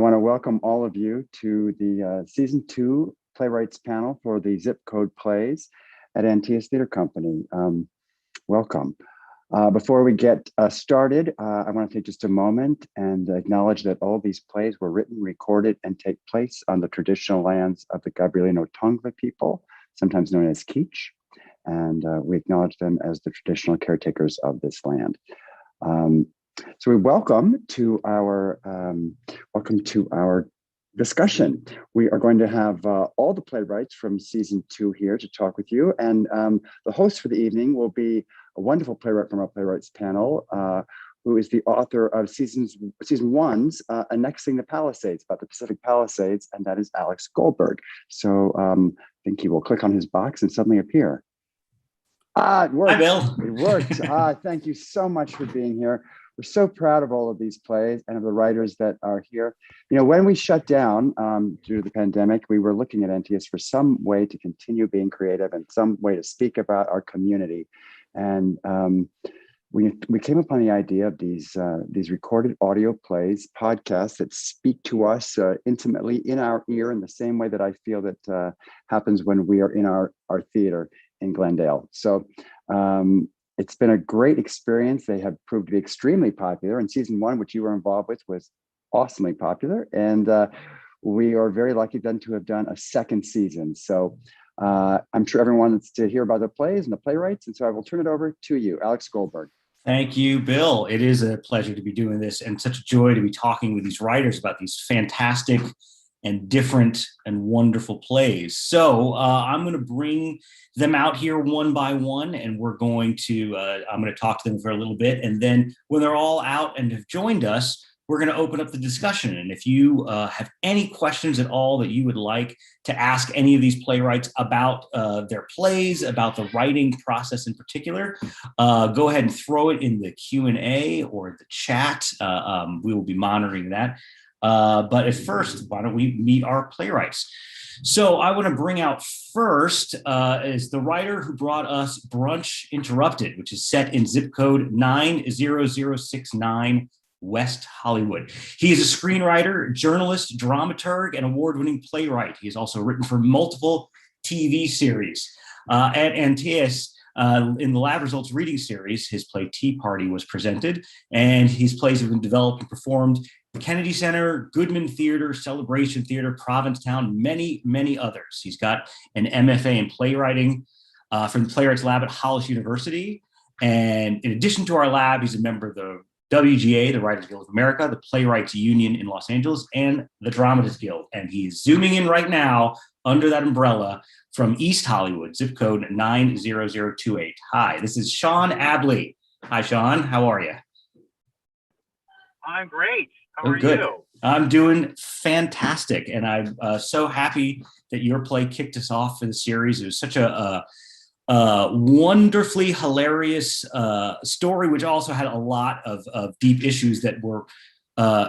I want to welcome all of you to the Season 2 Playwrights panel for the Zip Code Plays at Antaeus Theater Company. Welcome. Before we get started, I want to take just a moment and acknowledge that all these plays were written, recorded, and take place on the traditional lands of the Gabrielino Tongva people, sometimes known as Kizh, and we acknowledge them as the traditional caretakers of this land. So we welcome to our discussion. We are going to have all the playwrights from Season 2 here to talk with you, and the host for the evening will be a wonderful playwright from our Playwrights panel, who is the author of Season 1's Annexing the Palisades, about the Pacific Palisades, and that is Alex Goldberg. So I think he will click on his box and suddenly appear. It worked. Hi, Bill. It worked. Thank you so much for being here. We're so proud of all of these plays and of the writers that are here. You know, when we shut down due to the pandemic, we were looking at Antaeus for some way to continue being creative and some way to speak about our community. And we came upon the idea of these recorded audio plays, podcasts that speak to us intimately in our ear in the same way that I feel that happens when we are in our theater in Glendale. So it's been a great experience. They have proved to be extremely popular. And Season 1, which you were involved with, was awesomely popular. And we are very lucky then to have done a second season. So I'm sure everyone wants to hear about the plays and the playwrights. And so I will turn it over to you, Alex Goldberg. Thank you, Bill. It is a pleasure to be doing this and such a joy to be talking with these writers about these fantastic and different and wonderful plays. So I'm going to bring them out here one by one, and we're going to, I'm going to talk to them for a little bit. And then when they're all out and have joined us, we're going to open up the discussion. And if you have any questions at all that you would like to ask any of these playwrights about their plays, about the writing process in particular, go ahead and throw it in the Q&A or the chat. We will be monitoring that. But at first, why don't we meet our playwrights? So I want to bring out first is the writer who brought us Brunch Interrupted, which is set in zip code 90069 West Hollywood. He is a screenwriter, journalist, dramaturg, and award-winning playwright. He has also written for multiple TV series. At Antaeus, in the Lab Results reading series, his play Tea Party was presented, and his plays have been developed and performed at the Kennedy Center, Goodman Theater, Celebration Theater, Provincetown, many, many others. He's got an MFA in playwriting from the Playwrights Lab at Hollis University. And in addition to our lab, he's a member of the WGA, the Writers Guild of America, the Playwrights Union in Los Angeles, and the Dramatists Guild. And he's zooming in right now under that umbrella from East Hollywood, zip code 90028. Hi, this is Sean Abley. Hi, Sean. How are you? I'm great. How are you? I'm doing fantastic. And I'm so happy that your play kicked us off for the series. It was such a wonderfully hilarious story, which also had a lot of deep issues that were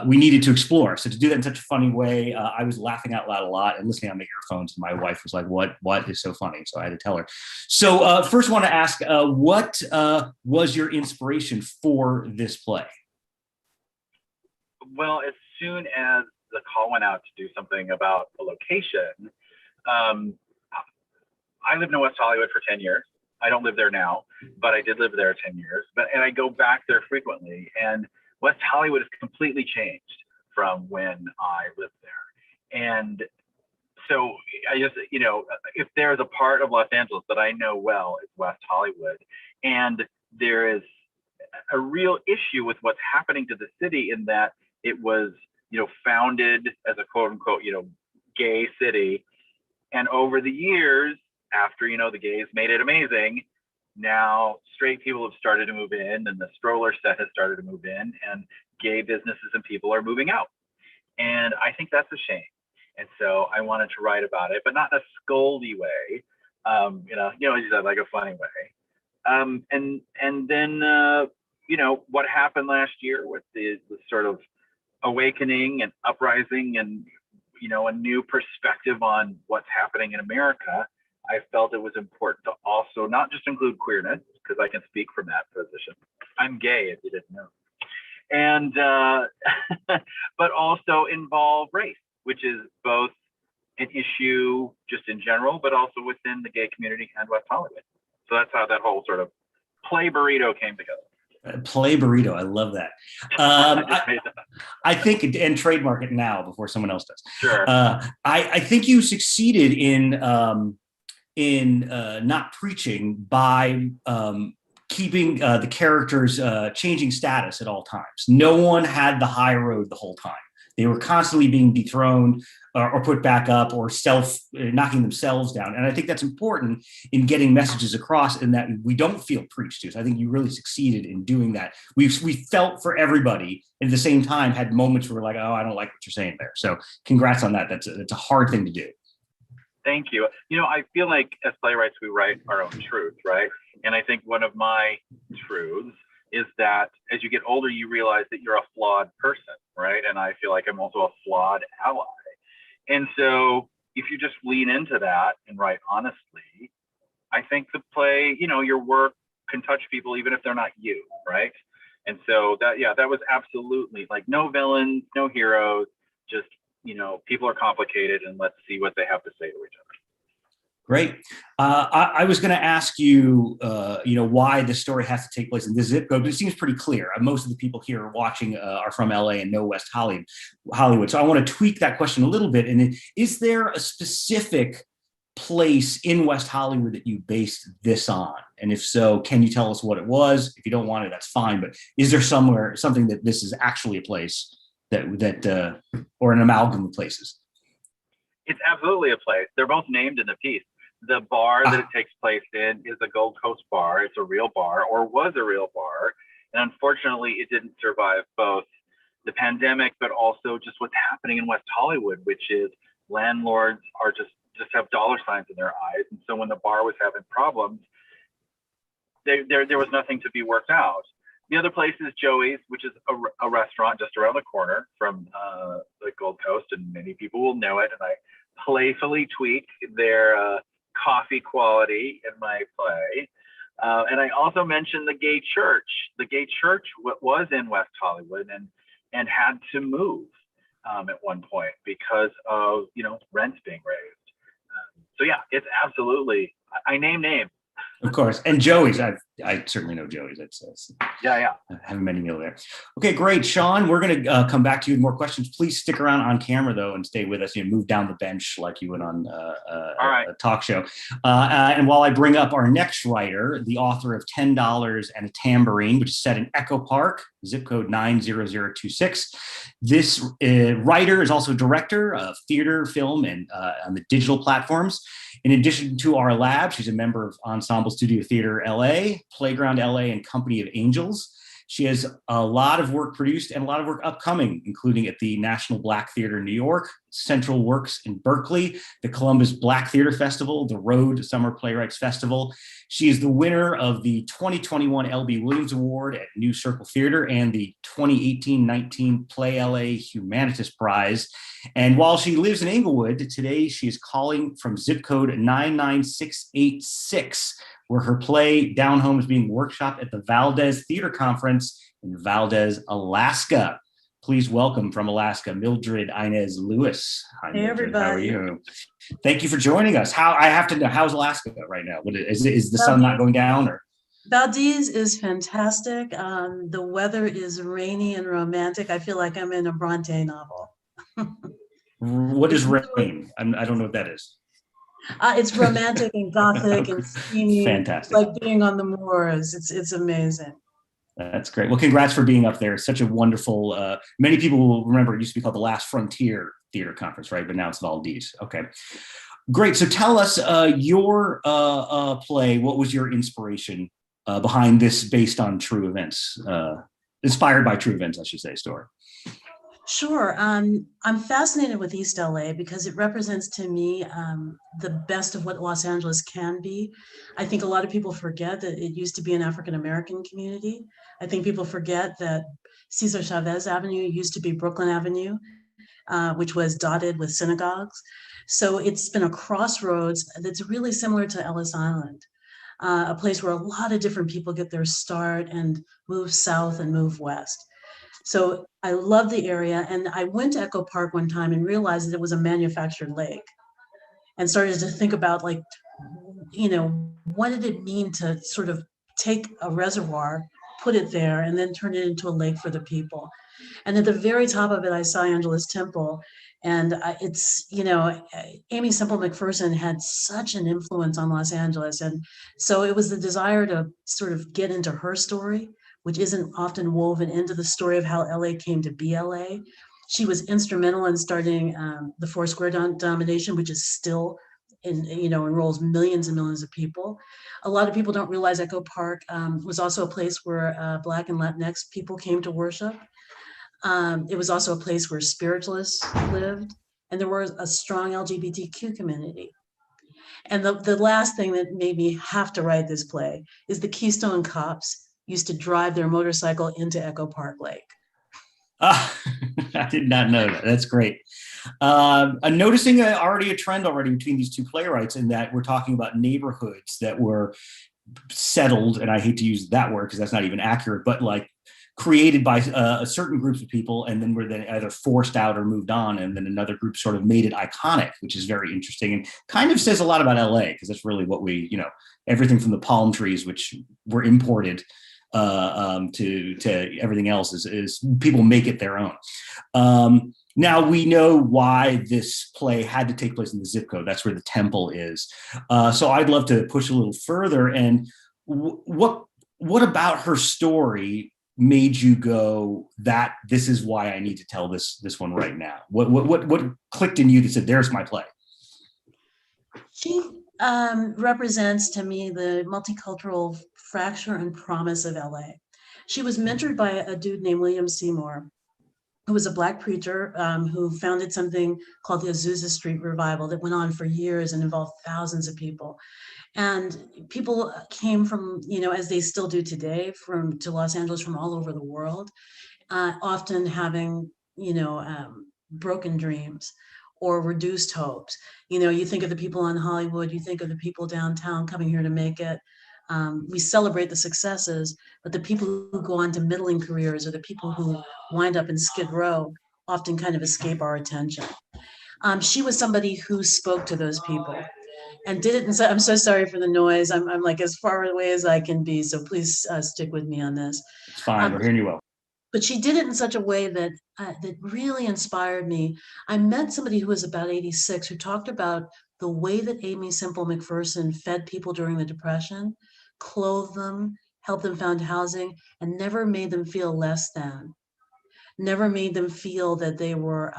we needed to explore. So to do that in such a funny way, I was laughing out loud a lot and listening on the earphones. And my wife was like, "What is so funny?" So I had to tell her. So first, I want to ask, what was your inspiration for this play? Well, as soon as the call went out to do something about a location, I lived in West Hollywood for 10 years. I don't live there now, but I did live there 10 years. And I go back there frequently. And West Hollywood has completely changed from when I lived there. And so I just, you know, if there's a part of Los Angeles that I know well, it's West Hollywood. And there is a real issue with what's happening to the city in that it was, you know, founded as a quote unquote, you know, gay city. And over the years, after, you know, the gays made it amazing, now straight people have started to move in, and the stroller set has started to move in, and gay businesses and people are moving out. And I think that's a shame. And so I wanted to write about it, but not in a scoldy way, you know, as you said, like a funny way. And then, you know, what happened last year with the sort of awakening and uprising and, you know, a new perspective on what's happening in America, I felt it was important to also not just include queerness, because I can speak from that position. I'm gay, if you didn't know. and but also involve race, which is both an issue just in general, but also within the gay community and West Hollywood. So that's how that whole sort of play burrito came together. Play burrito, I love that. I think, and trademark it now before someone else does. Sure. I think you succeeded in not preaching by keeping the characters changing status at all times. No one had the high road the whole time. They were constantly being dethroned or put back up or knocking themselves down. And I think that's important in getting messages across, in that we don't feel preached to. So I think you really succeeded in doing that. We felt for everybody, and at the same time had moments where we're like, oh, I don't like what you're saying there. So congrats on that. That's a hard thing to do. Thank you. I feel like as playwrights, we write our own truth, right? And I think one of my truths is that as you get older, you realize that you're a flawed person, right? And I feel like I'm also a flawed ally. And so if you just lean into that and write honestly, I think the play, your work can touch people even if they're not you, right? And so that was absolutely like no villains, no heroes, just, people are complicated and let's see what they have to say to each other. Great. I was going to ask you, why the story has to take place in this zip code, but it seems pretty clear. Most of the people here watching are from LA and know West Hollywood. So I want to tweak that question a little bit. And is there a specific place in West Hollywood that you based this on? And if so, can you tell us what it was? If you don't want it, that's fine. But is there something that this is actually a place that or an amalgam of places? It's absolutely a place. They're both named in the piece. The bar that it takes place in is a Gold Coast bar. It's a real bar, or was a real bar. And unfortunately, it didn't survive both the pandemic, but also just what's happening in West Hollywood, which is landlords are just have dollar signs in their eyes. And so when the bar was having problems, there was nothing to be worked out. The other place is Joey's, which is a restaurant just around the corner from the Gold Coast, and many people will know it. And I playfully tweak their coffee quality in my play. And I also mentioned the gay church. The gay church was in West Hollywood and had to move at one point because of rents being raised. So yeah, it's absolutely. I name names. Of course. And Joey's, I certainly know Joey's. Yeah. I haven't met meal there. Okay, great. Sean, we're going to come back to you with more questions. Please stick around on camera, though, and stay with us. Move down the bench like you would on a talk show. And while I bring up our next writer, the author of $10 and a Tambourine, which is set in Echo Park, zip code 90026. This writer is also director of theater, film, and on the digital platforms. In addition to our lab, she's a member of Ensemble Studio Theater LA, Playground LA, and Company of Angels. She has a lot of work produced and a lot of work upcoming, including at the National Black Theater in New York, Central Works in Berkeley, the Columbus Black Theater Festival, the Road Summer Playwrights Festival. She is the winner of the 2021 L.B. Williams Award at New Circle Theater and the 2018-19 Play LA Humanitas Prize. And while she lives in Inglewood, today she is calling from zip code 99686, where her play Down Home is being workshopped at the Valdez Theater Conference in Valdez, Alaska. Please welcome from Alaska, Mildred Inez Lewis. Hi, hey, Mildred. everybody. How are you? Thank you for joining us. I have to know, how's Alaska right now? Is the sun not going down? Or Valdez is fantastic. The weather is rainy and romantic. I feel like I'm in a Bronte novel. What is rain? I don't know what that is. It's romantic and gothic and steamy. Fantastic. Like being on the moors. It's amazing. That's great. Well, congrats for being up there. It's such a wonderful, many people will remember it used to be called the Last Frontier Theater Conference, right? But now it's Valdez. Okay. Great. So tell us your play. What was your inspiration behind this based on true events, inspired by true events, I should say, story? Sure. I'm fascinated with East LA because it represents to me the best of what Los Angeles can be. I think a lot of people forget that it used to be an African-American community. I think people forget that Cesar Chavez Avenue used to be Brooklyn Avenue, which was dotted with synagogues. So it's been a crossroads that's really similar to Ellis Island, a place where a lot of different people get their start and move south and move west. So I love the area. And I went to Echo Park one time and realized that it was a manufactured lake, and started to think about, like, what did it mean to sort of take a reservoir, put it there, and then turn it into a lake for the people. And at the very top of it, I saw Angela's Temple. And it's, Amy Semple McPherson had such an influence on Los Angeles. And so it was the desire to sort of get into her story, which isn't often woven into the story of how LA came to be LA. She was instrumental in starting the Foursquare domination, which is still enrolls millions and millions of people. A lot of people don't realize Echo Park was also a place where Black and Latinx people came to worship. It was also a place where spiritualists lived, and there was a strong LGBTQ community. And the last thing that made me have to write this play is the Keystone Cops used to drive their motorcycle into Echo Park Lake. I did not know that. That's great. I'm noticing already a trend already between these two playwrights, in that we're talking about neighborhoods that were settled, and I hate to use that word because that's not even accurate, but like created by a certain groups of people, and then were then either forced out or moved on, and then another group sort of made it iconic, which is very interesting and kind of says a lot about LA, because that's really what we, everything from the palm trees, which were imported to everything else is people make it their own. Now we know why this play had to take place in the zip code. That's where the temple is. So I'd love to push a little further. And what about her story made you go, that this is why I need to tell this one right now? What clicked in you that said, there's my play? She represents to me the multicultural fracture and promise of LA. She was mentored by a dude named William Seymour, who was a Black preacher who founded something called the Azusa Street Revival that went on for years and involved thousands of people. And people came from, as they still do today, to Los Angeles from all over the world, often having, broken dreams or reduced hopes. You think of the people in Hollywood, you think of the people downtown coming here to make it. We celebrate the successes, but the people who go on to middling careers, or the people who wind up in Skid Row, often kind of escape our attention. She was somebody who spoke to those people and did it. And so I'm so sorry for the noise. I'm like as far away as I can be, so please stick with me on this. It's fine, we're hearing you well. But she did it in such a way that that really inspired me. I met somebody who was about 86 who talked about the way that Amy Semple McPherson fed people during the Depression, clothed them, helped them find housing, and never made them feel less than. Never made them feel that they were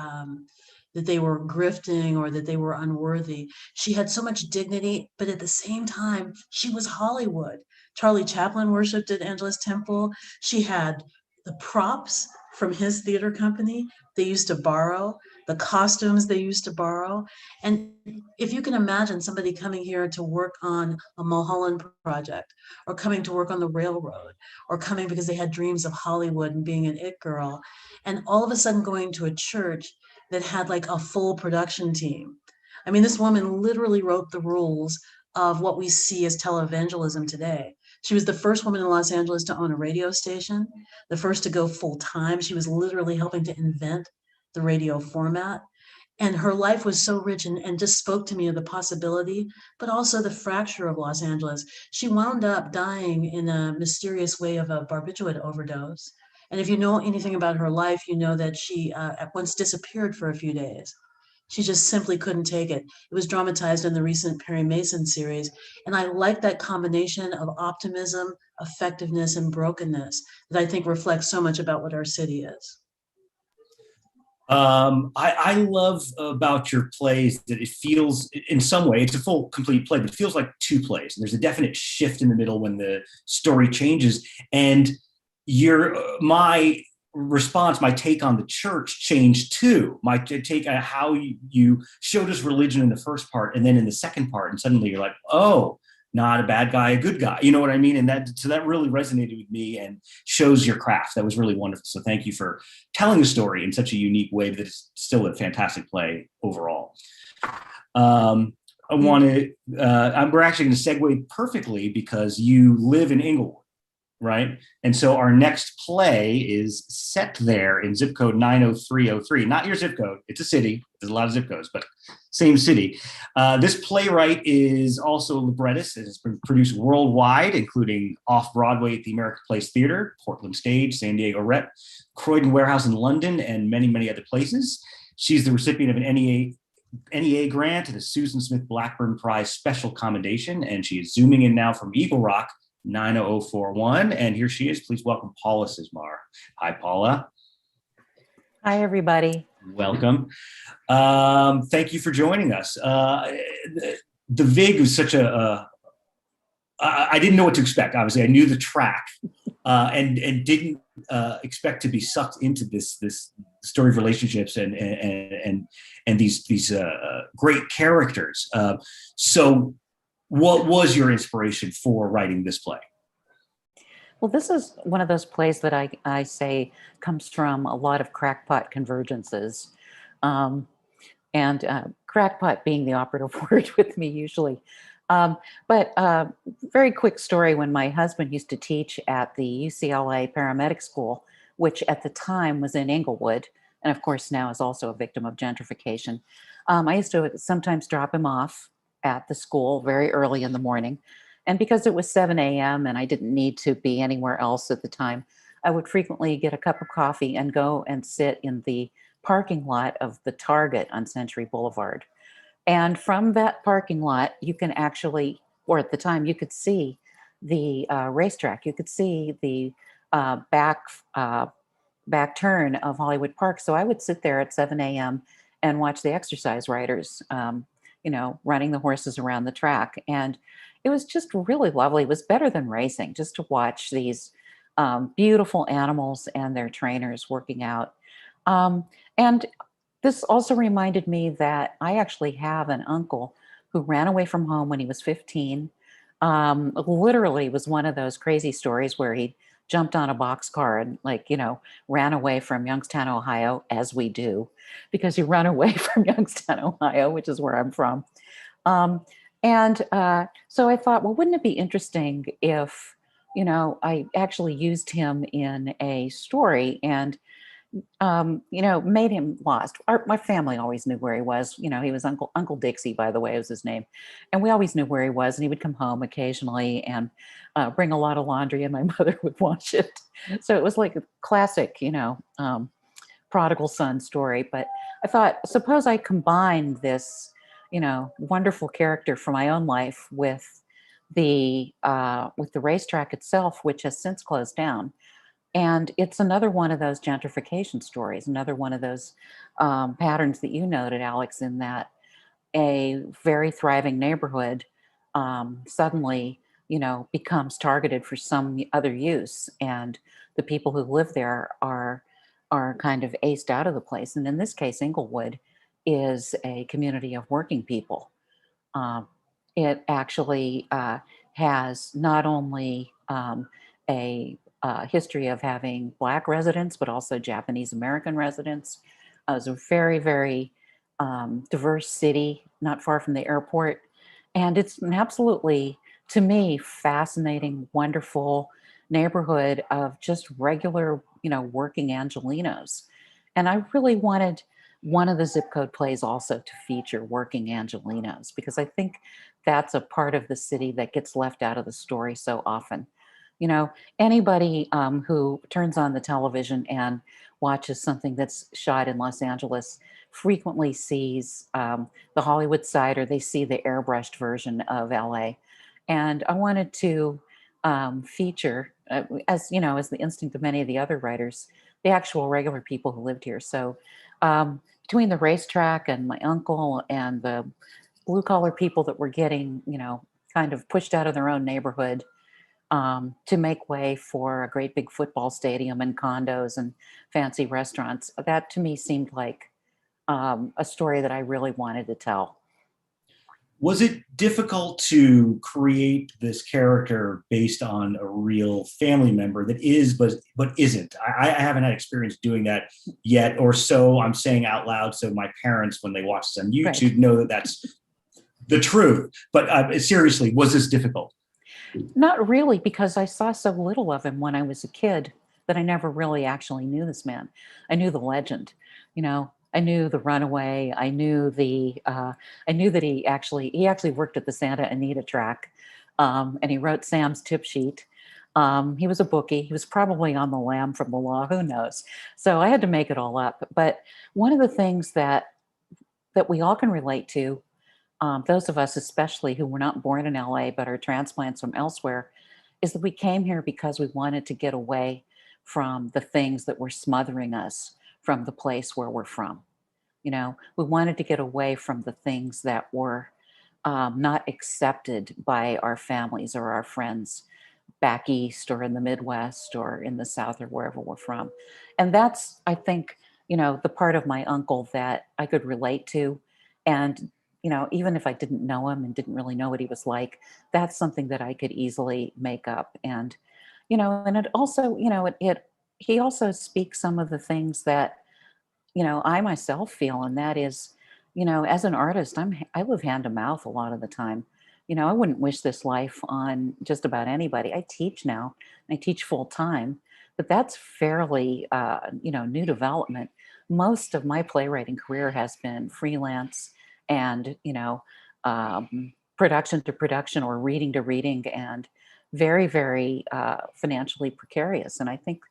grifting or that they were unworthy. She had so much dignity, but at the same time, she was Hollywood. Charlie Chaplin worshipped at Angela's Temple. She had the props from his theater company they used to borrow, the costumes they used to borrow. And if you can imagine somebody coming here to work on a Mulholland project, or coming to work on the railroad, or coming because they had dreams of Hollywood and being an it girl, and all of a sudden going to a church that had like a full production team. I mean, this woman literally wrote the rules of what we see as televangelism today. She was the first woman in Los Angeles to own a radio station, the first to go full time. She was literally helping to invent the radio format. And her life was so rich and just spoke to me of the possibility, but also the fracture of Los Angeles. She wound up dying in a mysterious way of a barbiturate overdose. And if you know anything about her life, you know that she at once disappeared for a few days. She just simply couldn't take it. It was dramatized in the recent Perry Mason series. And I like that combination of optimism, effectiveness, and brokenness that I think reflects so much about what our city is. I love about your plays that it feels, in some way, it's a full, complete play, but it feels like two plays. And there's a definite shift in the middle when the story changes. And my response, my take on the church changed too. My take on how you showed us religion in the first part, and then in the second part, and suddenly you're like, oh, not a bad guy, a good guy. You know what I mean? And that really resonated with me and shows your craft. That was really wonderful. So thank you for telling the story in such a unique way, but it's still a fantastic play overall. We're actually going to segue perfectly because you live in Inglewood. right? And so our next play is set there in zip code 90303. Not your zip code. It's a city. There's a lot of zip codes, but same city. This playwright is also a librettist. It has been produced worldwide, including off-Broadway at the American Place Theater, Portland Stage, San Diego Rep, Croydon Warehouse in London, and many, many other places. She's the recipient of an NEA grant and a Susan Smith Blackburn Prize Special Commendation, and she is zooming in now from Eagle Rock, 90041. And here she is. Please welcome Paula Cizmar. Hi, Paula. Hi, everybody. Welcome. Thank you for joining us. The VIG was such I didn't know what to expect. Obviously, I knew the track and didn't expect to be sucked into this story of relationships and these great characters. So what was your inspiration for writing this play? Well, this is one of those plays that I say comes from a lot of crackpot convergences. And crackpot being the operative word with me usually. But very quick story, when my husband used to teach at the UCLA paramedic school, which at the time was in Inglewood, and of course now is also a victim of gentrification. I used to sometimes drop him off at the school very early in the morning. And because it was 7 a.m. and I didn't need to be anywhere else at the time, I would frequently get a cup of coffee and go and sit in the parking lot of the Target on Century Boulevard. And from that parking lot, you can actually, or at the time, you could see the racetrack. You could see the back turn of Hollywood Park. So I would sit there at 7 a.m. and watch the exercise riders, running the horses around the track. And it was just really lovely. It was better than racing, just to watch these beautiful animals and their trainers working out. And this also reminded me that I actually have an uncle who ran away from home when he was 15. Literally was one of those crazy stories where he jumped on a boxcar and ran away from Youngstown, Ohio, as we do, because you run away from Youngstown, Ohio, which is where I'm from. So I thought, well, wouldn't it be interesting if, I actually used him in a story and made him lost. My family always knew where he was. He was Uncle Dixie, by the way, was his name. And we always knew where he was. And he would come home occasionally and bring a lot of laundry, and my mother would wash it. So it was like a classic, prodigal son story. But I thought, suppose I combine this, wonderful character from my own life with the racetrack itself, which has since closed down. And it's another one of those gentrification stories, another one of those patterns that you noted, Alex, in that a very thriving neighborhood suddenly, becomes targeted for some other use. And the people who live there are kind of aced out of the place. And in this case, Inglewood is a community of working people. It actually has not only a history of having Black residents, but also Japanese American residents. It was a very, very diverse city, not far from the airport. And it's an absolutely, to me, fascinating, wonderful neighborhood of just regular, working Angelenos. And I really wanted one of the zip code plays also to feature working Angelenos, because I think that's a part of the city that gets left out of the story so often. Anybody who turns on the television and watches something that's shot in Los Angeles frequently sees the Hollywood side, or they see the airbrushed version of LA. And I wanted to feature, as the instinct of many of the other writers, the actual regular people who lived here. So between the racetrack and my uncle and the blue collar people that were getting, kind of pushed out of their own neighborhood, to make way for a great big football stadium and condos and fancy restaurants. That to me seemed like a story that I really wanted to tell. Was it difficult to create this character based on a real family member that is, but isn't? I haven't had experience doing that yet, or so I'm saying out loud, so my parents, when they watch this on YouTube, know that that's the truth. But seriously, was this difficult? Not really, because I saw so little of him when I was a kid that I never really actually knew this man. I knew the legend, you know. I knew the Runaway. I knew that he actually worked at the Santa Anita track, and he wrote Sam's tip sheet. He was a bookie. He was probably on the lam from the law. Who knows? So I had to make it all up. But one of the things that we all can relate to, those of us especially who were not born in LA but are transplants from elsewhere, is that we came here because we wanted to get away from the things that were smothering us from the place where we're from. You know, we wanted to get away from the things that were not accepted by our families or our friends back east or in the Midwest or in the South or wherever we're from. And that's, I think, you know, the part of my uncle that I could relate to. And, you know, even if I didn't know him and didn't really know what he was like, that's something that I could easily make up. And, you know, and it also, you know, he also speaks some of the things that, you know, I myself feel, and that is, you know, as an artist, I live hand to mouth a lot of the time. You know, I wouldn't wish this life on just about anybody. I teach now. I teach full time, but that's fairly, you know, new development. Most of my playwriting career has been freelance and, you know, production to production or reading to reading, and very, very financially precarious. And I think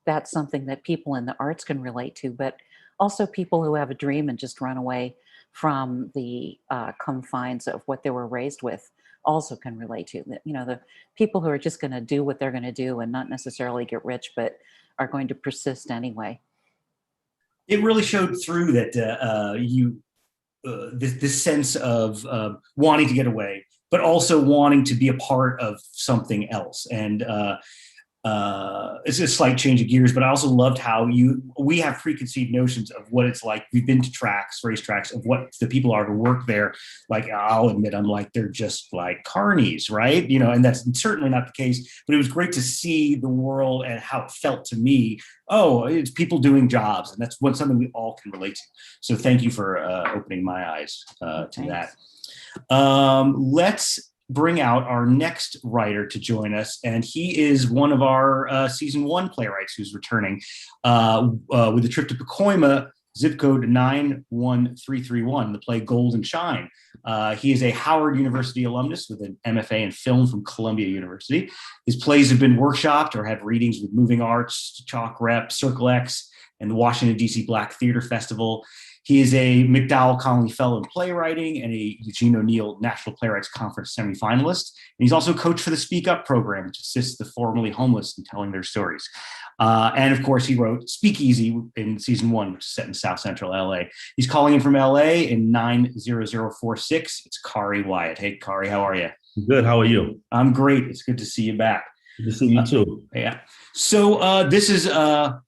that's something that people in the arts can relate to, but also people who have a dream and just run away from the confines of what they were raised with also can relate to. You know, the people who are just going to do what they're going to do and not necessarily get rich, but are going to persist anyway. It really showed through that this sense of wanting to get away, but also wanting to be a part of something else. And it's a slight change of gears, but I also loved how we have preconceived notions of what it's like. We've been to racetracks of what the people are to work there. Like, I'll admit, I'm like, they're just like carnies, right? You know, and that's certainly not the case, but it was great to see the world and how it felt to me. Oh, it's people doing jobs, and that's something we all can relate to. So thank you for opening my eyes to that. Let's bring out our next writer to join us, and he is one of our season 1 playwrights who's returning with a trip to Pacoima, zip code 91331, the play Gold and Shine. He is a Howard University alumnus with an MFA in film from Columbia University. His plays have been workshopped or had readings with Moving Arts, Chalk Rep, Circle X, and the Washington, D.C. Black Theater Festival. He is a McDowell Connolly Fellow in Playwriting and a Eugene O'Neill National Playwrights Conference semifinalist. And he's also coach for the Speak Up program, which assists the formerly homeless in telling their stories. And of course, he wrote Speakeasy in season 1, which is set in South Central LA. He's calling in from LA in 90046. It's Khari Wyatt. Hey, Khari, how are you? Good. How are you? I'm great. It's good to see you back. Good to see you too. Yeah. So this is a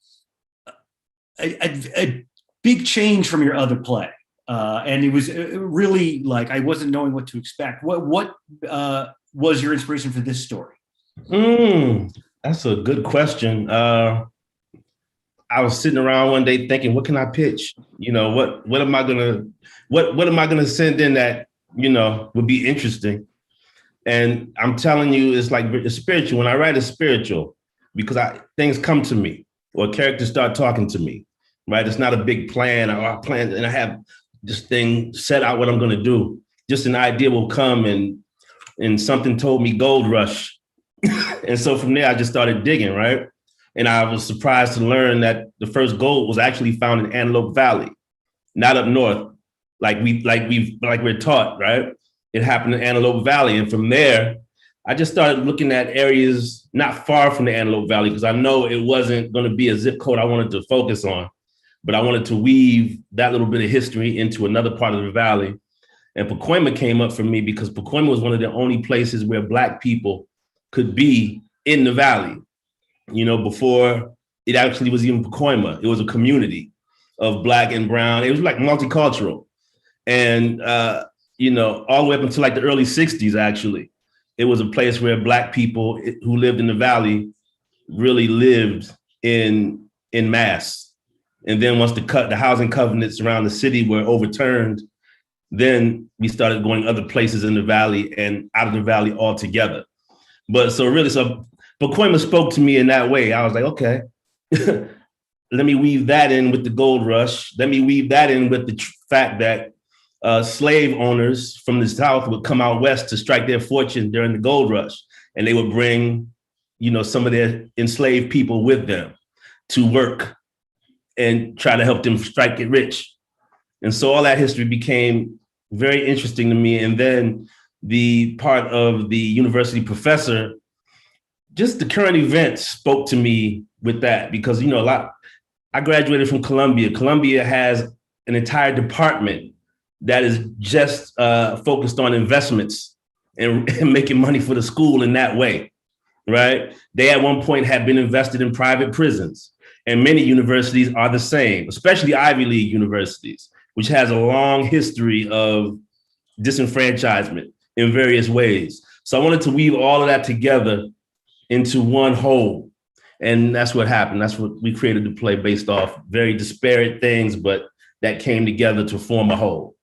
big change from your other play. And it was really like, I wasn't knowing what to expect. What was your inspiration for this story? That's a good question. I was sitting around one day thinking, what can I pitch? You know, what am I gonna send in that, you know, would be interesting? And I'm telling you, it's like it's spiritual. When I write, it's spiritual because things come to me or characters start talking to me. Right, it's not a big plan or a plan, and I have this thing set out what I'm going to do. Just an idea will come, and something told me gold rush, and so from there I just started digging. Right, and I was surprised to learn that the first gold was actually found in Antelope Valley, not up north, like we're taught. Right, it happened in Antelope Valley, and from there I just started looking at areas not far from the Antelope Valley because I know it wasn't going to be a zip code I wanted to focus on. But I wanted to weave that little bit of history into another part of the valley. And Pacoima came up for me because Pacoima was one of the only places where Black people could be in the valley. You know, before it actually was even Pacoima, it was a community of Black and brown. It was like multicultural. And, you know, all the way up until like the early 60s, actually, it was a place where Black people who lived in the valley really lived in mass. And then once the housing covenants around the city were overturned, then we started going other places in the valley and out of the valley altogether. But so Pacoima spoke to me in that way. I was like, okay, let me weave that in with the gold rush. Let me weave that in with the fact that slave owners from the South would come out West to strike their fortune during the gold rush. And they would bring, some of their enslaved people with them to work and try to help them strike it rich. And so all that history became very interesting to me. And then the part of the university professor, just the current events spoke to me with that because, I graduated from Columbia. Columbia has an entire department that is just focused on investments and making money for the school in that way, right? They at one point had been invested in private prisons, and many universities are the same, especially Ivy League universities, which has a long history of disenfranchisement in various ways. So I wanted to weave all of that together into one whole. And that's what happened. That's what we created the play based off very disparate things, but that came together to form a whole.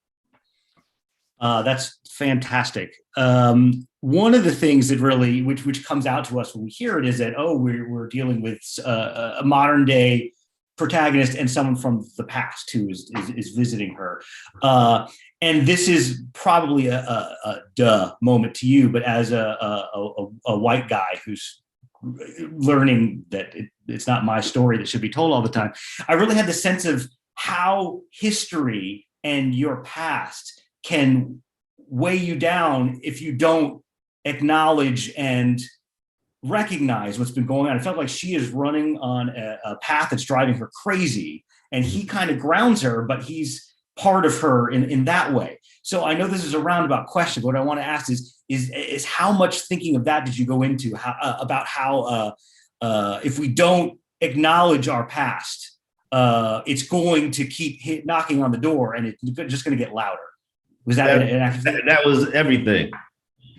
That's fantastic. One of the things that really, which comes out to us when we hear it is that, we're dealing with a modern day protagonist and someone from the past who is visiting her. And this is probably a duh moment to you, but as a white guy who's learning that it's not my story that should be told all the time, I really had the sense of how history and your past can weigh you down if you don't acknowledge and recognize what's been going on. It felt like she is running on a path that's driving her crazy, and he kind of grounds her, but he's part of her in that way. So I know this is a roundabout question, but what I want to ask is how much thinking of that did you go into about how if we don't acknowledge our past, it's going to keep knocking on the door, and it's just going to get louder. Was that that was everything?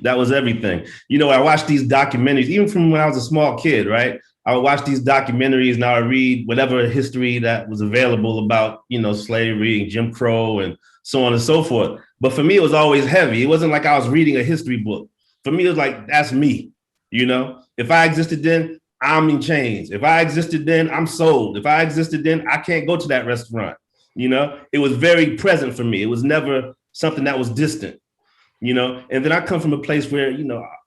That was everything. I watched these documentaries, even from when I was a small kid, right? I would watch these documentaries and I would read whatever history that was available about, slavery and Jim Crow and so on and so forth. But for me, it was always heavy. It wasn't like I was reading a history book. For me, it was like, that's me. If I existed then, I'm in chains. If I existed then, I'm sold. If I existed then, I can't go to that restaurant. It was very present for me. It was never something that was distant. And then I come from a place where,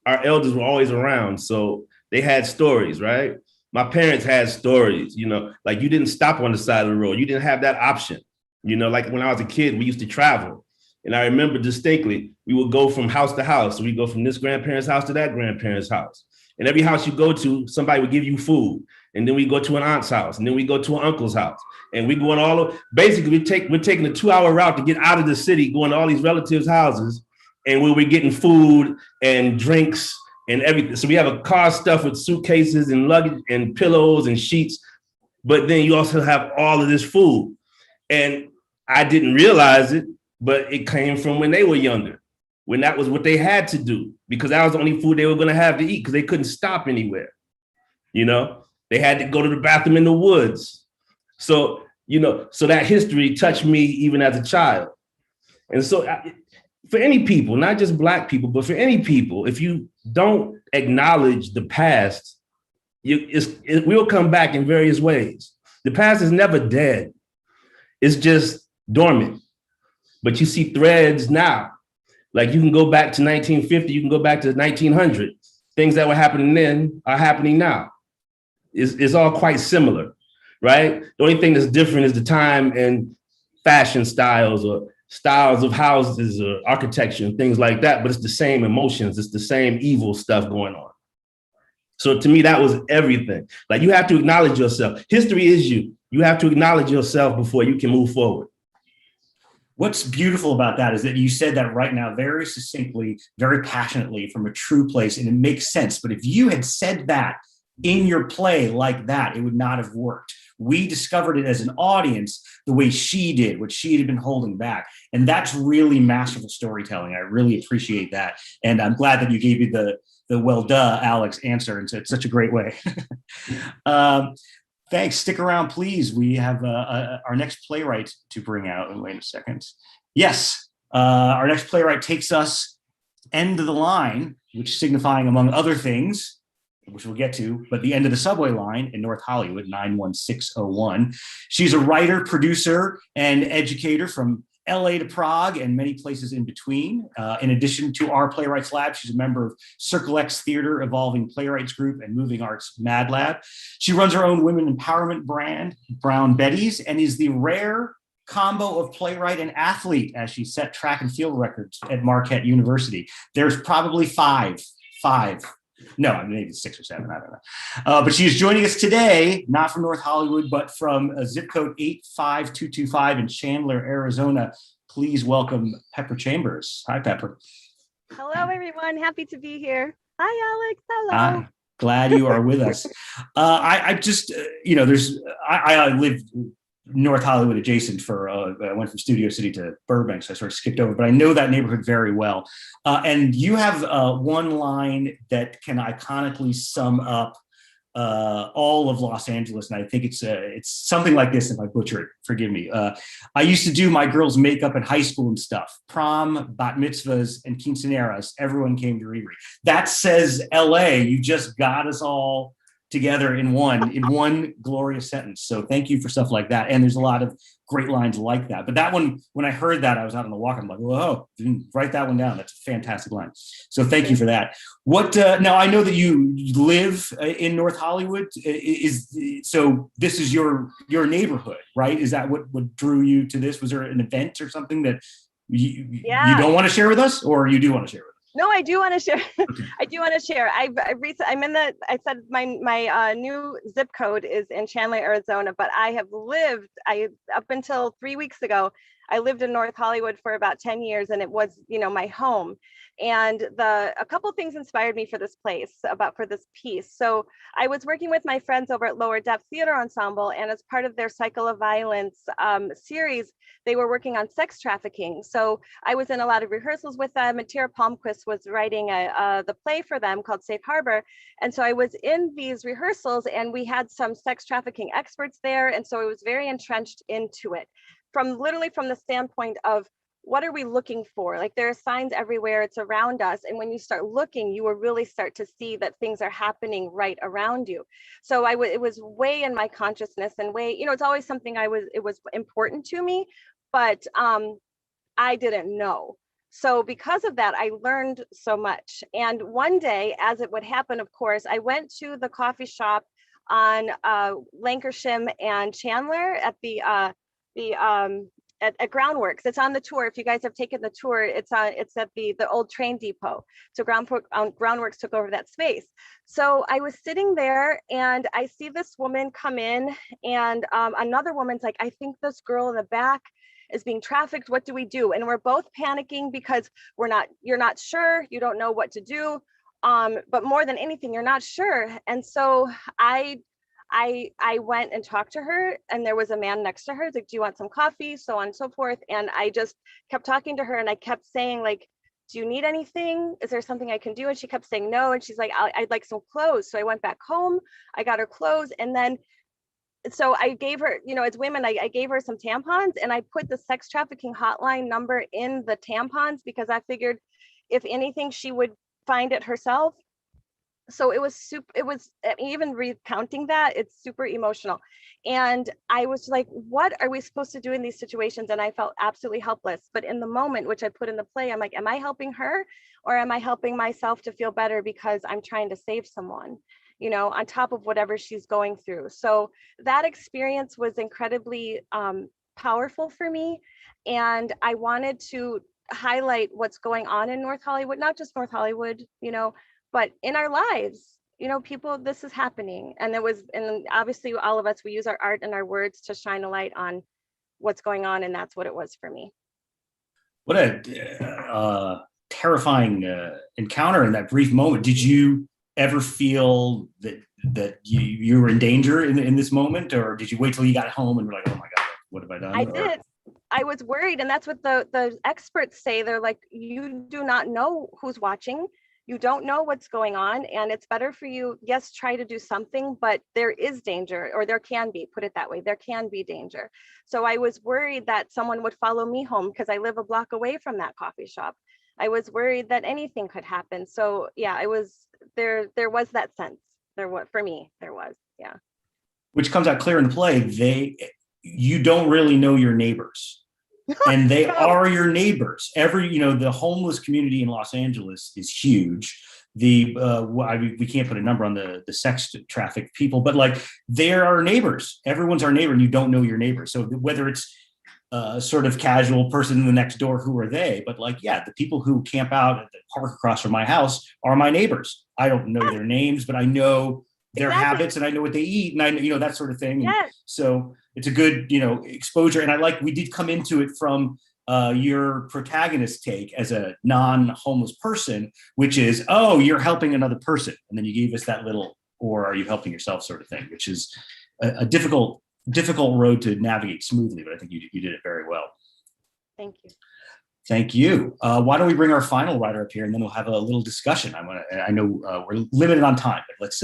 our elders were always around. So they had stories, right? My parents had stories, like you didn't stop on the side of the road. You didn't have that option. Like when I was a kid, we used to travel. And I remember distinctly, we would go from house to house. So we go from this grandparent's house to that grandparent's house. And every house you go to, somebody would give you food. And then we go to an aunt's house. And then we go to an uncle's house. And we going all over. Basically, we're taking a 2-hour route to get out of the city, going to all these relatives' houses. And we were getting food and drinks and everything. So we have a car stuffed with suitcases and luggage and pillows and sheets. But then you also have all of this food. And I didn't realize it, but it came from when they were younger, when that was what they had to do, because that was the only food they were going to have to eat because they couldn't stop anywhere. They had to go to the bathroom in the woods. So, so that history touched me even as a child. And so for any people, not just Black people, but for any people, if you don't acknowledge the past, it will come back in various ways. The past is never dead. It's just dormant. But you see threads now. Like you can go back to 1950, you can go back to 1900. Things that were happening then are happening now. It's all quite similar, right? The only thing that's different is the time and fashion styles or styles of houses or architecture and things like that, but it's the same emotions. It's the same evil stuff going on. So to me, that was everything. Like you have to acknowledge yourself. History is you. You have to acknowledge yourself before you can move forward. What's beautiful about that is that you said that right now very succinctly, very passionately from a true place, and it makes sense. But if you had said that in your play like that, it would not have worked. We discovered it as an audience the way she did, what she had been holding back. And that's really masterful storytelling. I really appreciate that. And I'm glad that you gave me the well, duh, Alex answer in such a great way. Thanks. Stick around, please. We have our next playwright to bring out. Wait a second. Yes, our next playwright takes us end of the line, which signifying, among other things, which we'll get to, but the end of the subway line in North Hollywood, 91601. She's a writer, producer, and educator from LA to Prague and many places in between. In addition to our Playwrights Lab, she's a member of Circle X Theater, Evolving Playwrights Group, and Moving Arts Mad Lab. She runs her own women empowerment brand, Brown Betties, and is the rare combo of playwright and athlete as she set track and field records at Marquette University. There's probably five. No, maybe 6 or 7, I don't know. But she is joining us today, not from North Hollywood, but from zip code 85225 in Chandler, Arizona. Please welcome Peppur Chambers. Hi, Peppur. Hello, everyone. Happy to be here. Hi, Alex. Hello. Hi. Glad you are with us. I just, I lived North Hollywood adjacent for, I went from Studio City to Burbank, so I sort of skipped over, but I know that neighborhood very well. And you have one line that can iconically sum up all of Los Angeles, and I think it's something like this. If I butcher it, forgive me. I used to do my girls' makeup in high school and stuff. Prom, bat mitzvahs, and quinceañeras. Everyone came to Riri. That says LA. You just got us all together in one glorious sentence. So thank you for stuff like that. And there's a lot of great lines like that. But that one, when I heard that, I was out on the walk. I'm like, whoa, write that one down. That's a fantastic line. So thank you for that. What now? I know that you live in North Hollywood. So this is your neighborhood, right? Is that what drew you to this? Was there an event or something that you don't want to share with us, or you do want to share with us? No, I do want to share. I do want to share. I said my new zip code is in Chandler, Arizona, but up until 3 weeks ago, I lived in North Hollywood for about 10 years, and it was, my home. And a couple things inspired me for this piece. So I was working with my friends over at Lower Depth Theater Ensemble, and as part of their Cycle of Violence series, they were working on sex trafficking. So I was in a lot of rehearsals with them, and Tara Palmquist was writing the play for them called Safe Harbor. And so I was in these rehearsals, and we had some sex trafficking experts there. And so I was very entrenched into it from the standpoint of, what are we looking for? Like, there are signs everywhere, it's around us. And when you start looking, you will really start to see that things are happening right around you. So it was way in my consciousness, and it's always something it was important to me, but I didn't know. So because of that, I learned so much. And one day, as it would happen, of course, I went to the coffee shop on Lankershim and Chandler at at Groundworks. It's on the tour. If you guys have taken the tour, it's at the old train depot. So Groundworks took over that space. So I was sitting there, and I see this woman come in, and another woman's like, I think this girl in the back is being trafficked. What do we do? And we're both panicking because you're not sure, you don't know what to do. But more than anything, you're not sure. And so I went and talked to her, and there was a man next to her. Like, do you want some coffee? So on and so forth. And I just kept talking to her, and I kept saying, like, do you need anything? Is there something I can do? And she kept saying no. And she's like, I'd like some clothes. So I went back home, I got her clothes. And then, so I gave her, as women, I gave her some tampons, and I put the sex trafficking hotline number in the tampons because I figured if anything, she would find it herself. So even recounting that, it's super emotional. And I was like, what are we supposed to do in these situations? And I felt absolutely helpless. But in the moment, which I put in the play, I'm like, am I helping her, or am I helping myself to feel better because I'm trying to save someone, on top of whatever she's going through? So that experience was incredibly powerful for me. And I wanted to highlight what's going on in North Hollywood, not just North Hollywood, but in our lives, people, this is happening. And obviously all of us, we use our art and our words to shine a light on what's going on. And that's what it was for me. What a terrifying encounter in that brief moment. Did you ever feel that you were in danger in this moment, or did you wait till you got home and were like, oh my God, what have I done? I did. I was worried. And that's what the experts say. They're like, you do not know who's watching. You don't know what's going on, and it's better for you, yes, try to do something, but there is danger, or there can be, put it that way, there can be danger. So I was worried that someone would follow me home because I live a block away from that coffee shop. I was worried that anything could happen. So yeah, I was there was that sense. There was, for me, there was, yeah. Which comes out clear in the play. You don't really know your neighbors. And they are your neighbors. The homeless community in Los Angeles is huge. We can't put a number on the sex traffic people, but like they're our neighbors. Everyone's our neighbor, and you don't know your neighbor. So whether it's sort of casual person in the next door, who are they? But like, yeah, the people who camp out at the park across from my house are my neighbors. I don't know their names, but I know their habits, and I know what they eat, and I know, that sort of thing. Yes. And so it's a good, exposure. And we did come into it from your protagonist take as a non-homeless person, which is, oh, you're helping another person. And then you gave us that little, or are you helping yourself sort of thing, which is a difficult road to navigate smoothly, but I think you did it very well. Thank you. Thank you. Why don't we bring our final writer up here, and then we'll have a little discussion. I know we're limited on time, but let's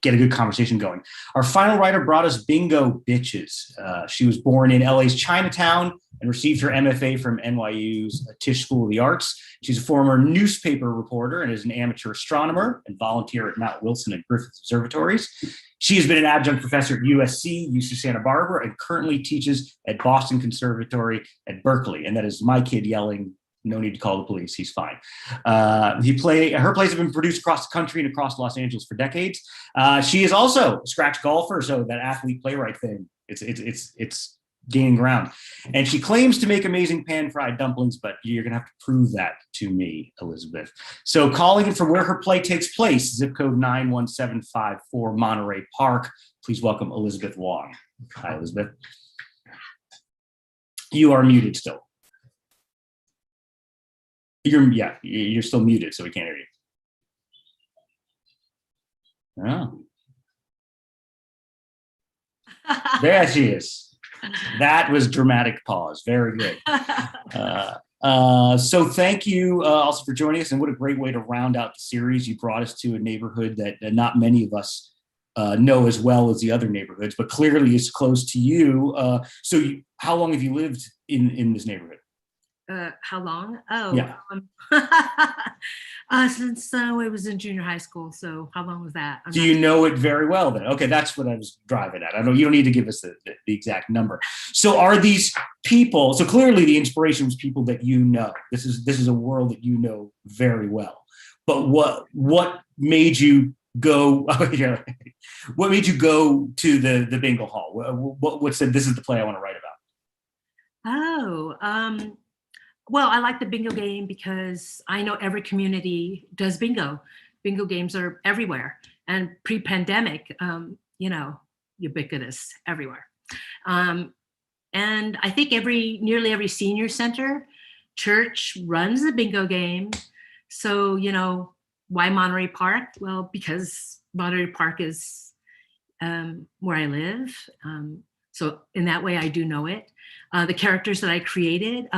get a good conversation going. Our final writer brought us Bingo Bitches. She was born in LA's Chinatown and received her MFA from NYU's Tisch School of the Arts. She's a former newspaper reporter and is an amateur astronomer and volunteer at Mount Wilson and Griffith Observatories. She has been an adjunct professor at USC, UC Santa Barbara, and currently teaches at Boston Conservatory at Berkeley. And that is my kid yelling, no need to call the police, he's fine. Her plays have been produced across the country and across Los Angeles for decades. She is also a scratch golfer, so that athlete playwright thing, it's gaining ground. And she claims to make amazing pan-fried dumplings, but you're gonna have to prove that to me, Elizabeth. So calling in from where her play takes place, zip code 91754 Monterey Park, please welcome Elizabeth Wong. Hi, Elizabeth. You are muted still. You're still muted, so we can't hear you. Oh. There she is. That was dramatic pause. Very good. So thank you also for joining us, and what a great way to round out the series. You brought us to a neighborhood that not many of us know as well as the other neighborhoods, but clearly is close to you. How long have you lived in this neighborhood? How long? Oh, yeah. Since I was in junior high school. So how long was that? Do you know it very well then? Okay, that's what I was driving at. I know you don't need to give us the exact number. So are these people, so clearly the inspiration was people that you know. This is a world that you know very well. But what made you go, what made you go to the bingo hall? What said, this is the play I want to write about? Well, I like the bingo game because I know every community does bingo. Bingo games are everywhere. And pre-pandemic, ubiquitous everywhere. And I think nearly every senior center, church runs a bingo game. So, why Monterey Park? Well, because Monterey Park is where I live. So in that way, I do know it. The characters that I created,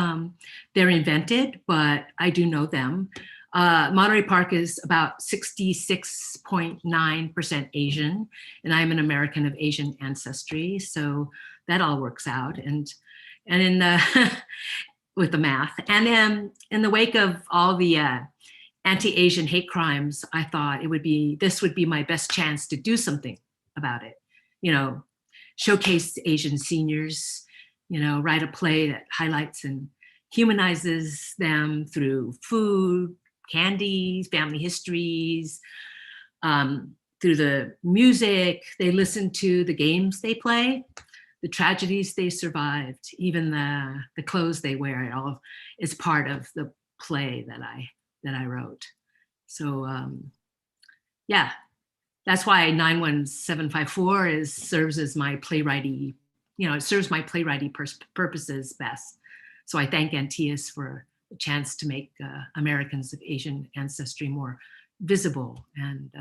they're invented, but I do know them. Monterey Park is about 66.9% Asian, and I'm an American of Asian ancestry. So that all works out. And in the, with the math. And in the wake of all the anti-Asian hate crimes, I thought this would be my best chance to do something about it. Showcase Asian seniors, write a play that highlights and humanizes them through food, candies, family histories, through the music they listen to, the games they play, the tragedies they survived, even the clothes they wear. It all is part of the play that I wrote. So yeah. That's why 91754 serves as my playwriting, it serves my playwriting purposes best. So I thank Antaeus for the chance to make Americans of Asian ancestry more visible. And,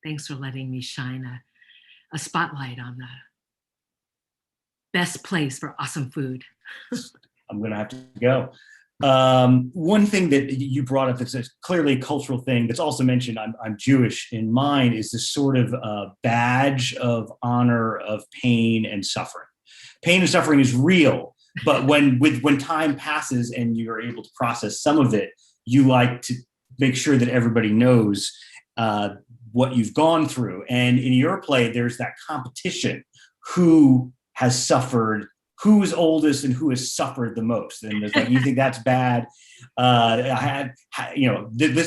thanks for letting me shine a spotlight on the best place for awesome food. I'm gonna have to go. One thing that you brought up that's clearly a cultural thing that's also mentioned, I'm Jewish in mine, is this sort of badge of honor of pain and suffering. Pain and suffering is real, But when time passes and you're able to process some of it, you like to make sure that everybody knows what you've gone through. And in your play, there's that competition: who has suffered, who's oldest, and who has suffered the most. And it's like, you think that's bad? Listen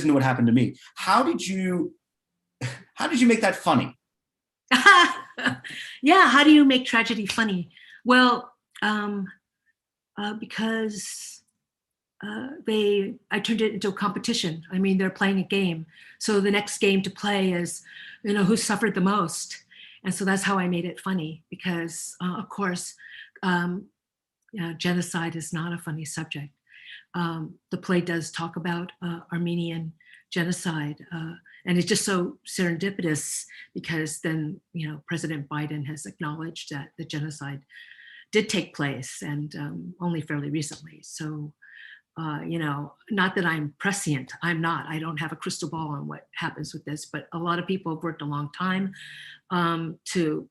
to what happened to me. How did you make that funny? Yeah, how do you make tragedy funny? Well, because I turned it into a competition. I mean, they're playing a game. So the next game to play is, who suffered the most. And so that's how I made it funny, because of course, genocide is not a funny subject. The play does talk about Armenian genocide, and it's just so serendipitous, because then President Biden has acknowledged that the genocide did take place, and only fairly recently. So not that I'm prescient, I'm not. I don't have a crystal ball on what happens with this, but a lot of people have worked a long time to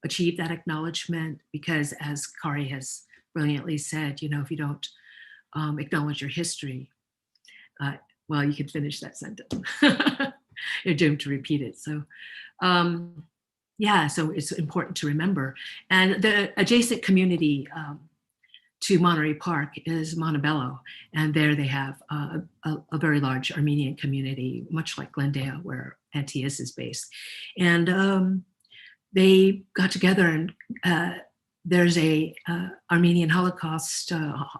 achieve that acknowledgement, because as Khari has brilliantly said, if you don't acknowledge your history, well, you can finish that sentence. You're doomed to repeat it. So, so it's important to remember. And the adjacent community to Monterey Park is Montebello, and there they have a very large Armenian community, much like Glendale, where Antaeus is based. And they got together, and there's a Armenian Holocaust,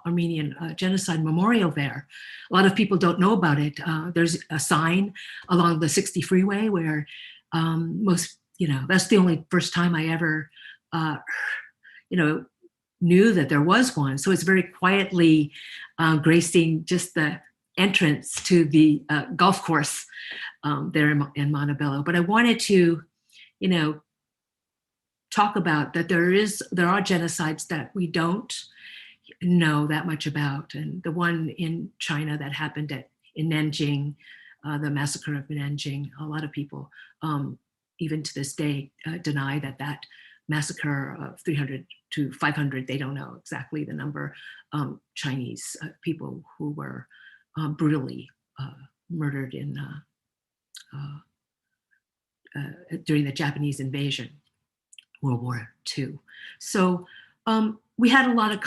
Armenian genocide memorial there. A lot of people don't know about it. There's a sign along the 60 freeway where that's the only first time I ever, knew that there was one. So it's very quietly gracing just the entrance to the golf course there in Montebello. But I wanted to, talk about that there are genocides that we don't know that much about. And the one in China that happened in Nanjing, the massacre of Nanjing, a lot of people, even to this day, deny that massacre of 300 to 500, they don't know exactly the number, Chinese people who were brutally murdered during the Japanese invasion, World War II. So we had a lot of,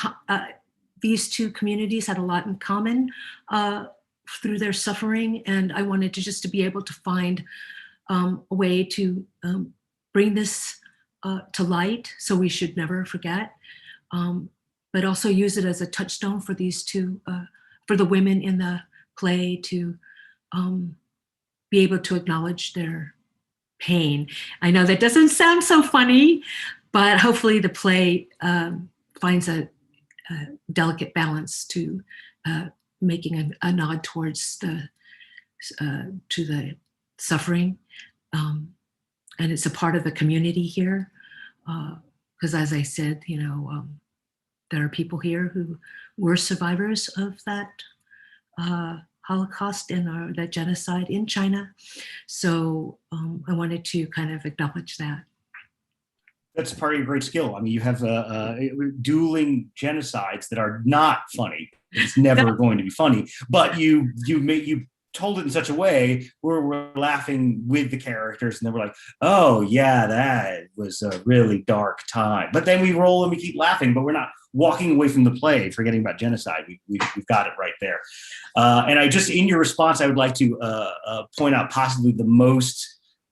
these two communities had a lot in common through their suffering. And I wanted to be able to find a way to bring this to light, so we should never forget, but also use it as a touchstone for these two, for the women in the play to be able to acknowledge their pain. I know that doesn't sound so funny, but hopefully the play finds a delicate balance to making a nod towards to the suffering, and it's a part of the community here, because as I said, there are people here who were survivors of that Holocaust and that genocide in China. So I wanted to kind of acknowledge that. That's part of your great skill. I mean, you have dueling genocides that are not funny. It's never going to be funny, but you told it in such a way where we're laughing with the characters, and then we're like, oh yeah, that was a really dark time. But then we roll and we keep laughing, but we're not walking away from the play forgetting about genocide. We've got it right there. And in your response, I would like to point out possibly the most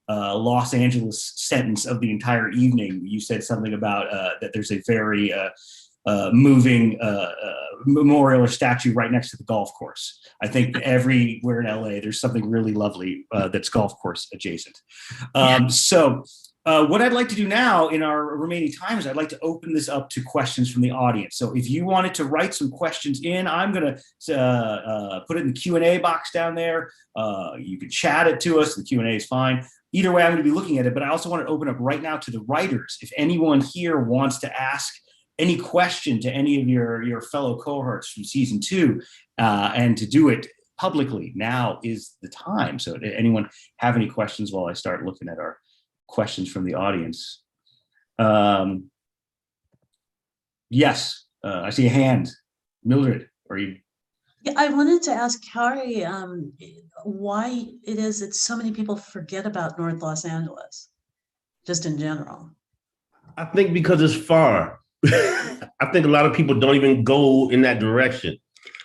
Los Angeles sentence of the entire evening. You said something about that there's a very moving memorial or statue right next to the golf course. I think everywhere in LA, there's something really lovely that's golf course adjacent. So what I'd like to do now in our remaining time is I'd like to open this up to questions from the audience. So if you wanted to write some questions in, I'm going to put it in the Q&A box down there. You can chat it to us. The Q&A is fine. Either way, I'm going to be looking at it, but I also want to open up right now to the writers. If anyone here wants to ask any question to any of your fellow cohorts from season 2, and to do it publicly, now is the time. So anyone have any questions while I start looking at our questions from the audience? Yes, I see a hand. Mildred, are you? Yeah, I wanted to ask Khari why it is that so many people forget about North Los Angeles, just in general. I think because it's far. I think a lot of people don't even go in that direction,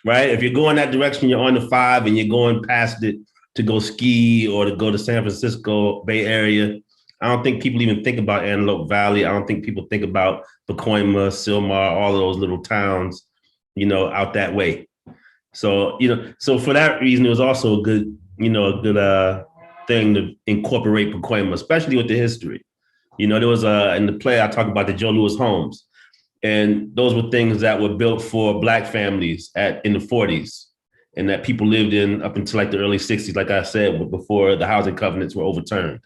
right? If you're going that direction, you're on the 5 and you're going past it to go ski or to go to San Francisco Bay Area. I don't think people even think about Antelope Valley. I don't think people think about Pacoima, Cizmar, all of those little towns, out that way. So, so for that reason, it was also a good thing to incorporate Pacoima, especially with the history. There was in the play I talked about the Joe Louis homes, and those were things that were built for Black families in the 40s, and that people lived in up until like the early 60s, like I said, before the housing covenants were overturned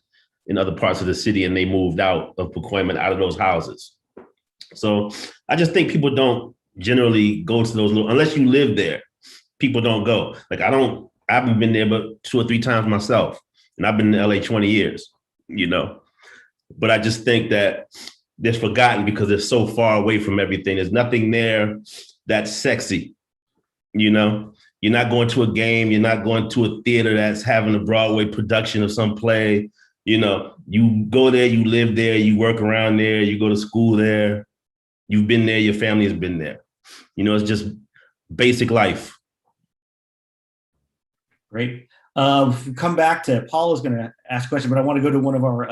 in other parts of the city, and they moved out of Pacoima, out of those houses. So I just think people don't generally go to those unless you live there. People don't go. Like I haven't been there but 2 or 3 times myself, and I've been in LA 20 years, But I just think that they're forgotten because they're so far away from everything. There's nothing there that's sexy, You're not going to a game. You're not going to a theater that's having a Broadway production of some play. You go there, you live there, you work around there, you go to school there. You've been there, your family has been there. It's just basic life. Great. Come back to Paula's going to ask a question, but I want to go to one of our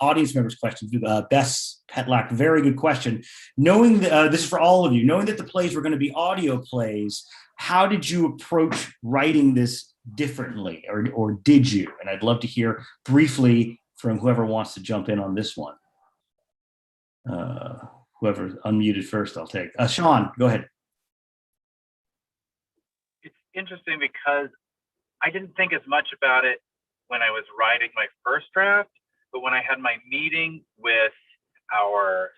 audience members' questions. Bess Petlack, very good question. Knowing that, this is for all of you, knowing that the plays were going to be audio plays, how did you approach writing this differently, or did you? And I'd love to hear briefly from whoever wants to jump in on this one. Whoever unmuted first, I'll take. Sean, go ahead. It's interesting because I didn't think as much about it when I was writing my first draft, but when I had my meeting with our